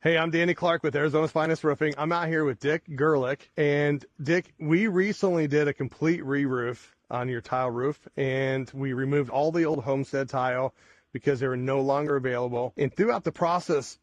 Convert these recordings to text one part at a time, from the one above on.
Hey, I'm Danny Clark with Arizona's Finest Roofing. I'm out here with Dick Gerlich. And Dick, we recently did a complete re-roof on your tile roof, and we removed all the old homestead tile because they were no longer available. And throughout the process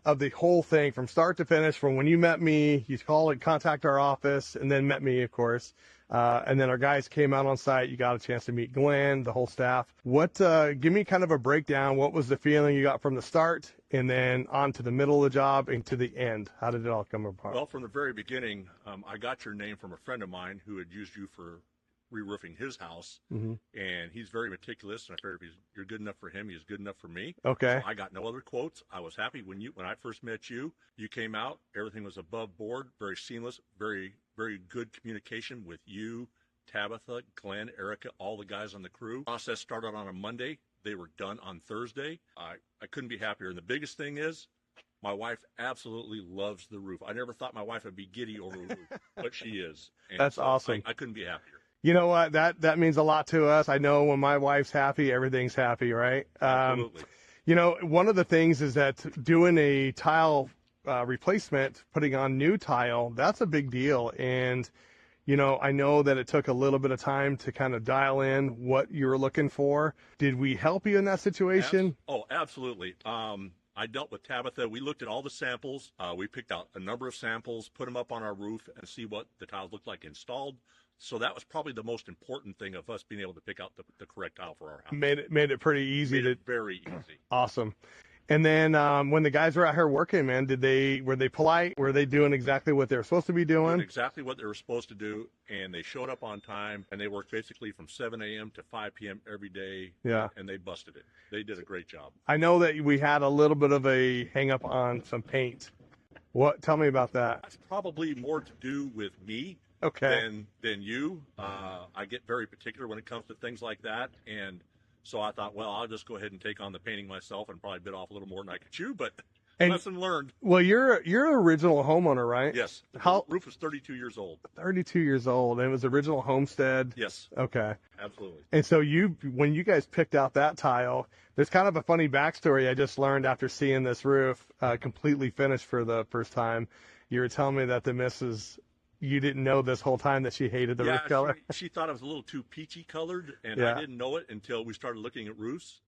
of the whole thing, from start to finish, from when you met me, you contact our office, and then met me, of course. And then our guys came out on site. You got a chance to meet Glenn, the whole staff. Give me kind of a breakdown. What was the feeling you got from the start and then on to the middle of the job and to the end? How did it all come apart? Well, from the very beginning, I got your name from a friend of mine who had used you for re-roofing his house, and he's very meticulous, and I figured if you're good enough for him, he's good enough for me. Okay. So I got no other quotes. I was happy when I first met you. You came out, everything was above board, very seamless, very, very good communication with you, Tabitha, Glenn, Erica, all the guys on the crew. Process started on a Monday. They were done on Thursday. I couldn't be happier. And the biggest thing is, my wife absolutely loves the roof. I never thought my wife would be giddy over a roof, but she is. And That's so awesome. I couldn't be happier. You know what? That means a lot to us. I know when my wife's happy, everything's happy, right? Absolutely. You know, one of the things is that doing a tile replacement, putting on new tile, that's a big deal. And, you know, I know that it took a little bit of time to kind of dial in what you were looking for. Did we help you in that situation? Absolutely. I dealt with Tabitha. We looked at all the samples. We picked out a number of samples, put them up on our roof, and see what the tiles looked like installed. So that was probably the most important thing of us being able to pick out the correct tile for our house. Made it pretty easy. Very easy. Awesome. And then when the guys were out here working, man, were they polite? Were they doing exactly what they were supposed to be doing? Exactly what they were supposed to do, and they showed up on time, and they worked basically from 7 a.m. to 5 p.m. every day. Yeah. And they busted it. They did a great job. I know that we had a little bit of a hang up on some paint. Tell me about that. That's probably more to do with me. Okay. Than you. I get very particular when it comes to things like that, and so I thought, well, I'll just go ahead and take on the painting myself and probably bit off a little more than I could chew, but lesson learned. Well, you're an original homeowner, right? Yes. The roof is 32 years old. 32 years old, and it was original homestead. Yes. Okay. Absolutely. And so when you guys picked out that tile, there's kind of a funny backstory I just learned after seeing this roof completely finished for the first time. You were telling me that the missus, you didn't know this whole time that she hated the roof color? She thought it was a little too peachy colored, and Yeah. I didn't know it until we started looking at roofs.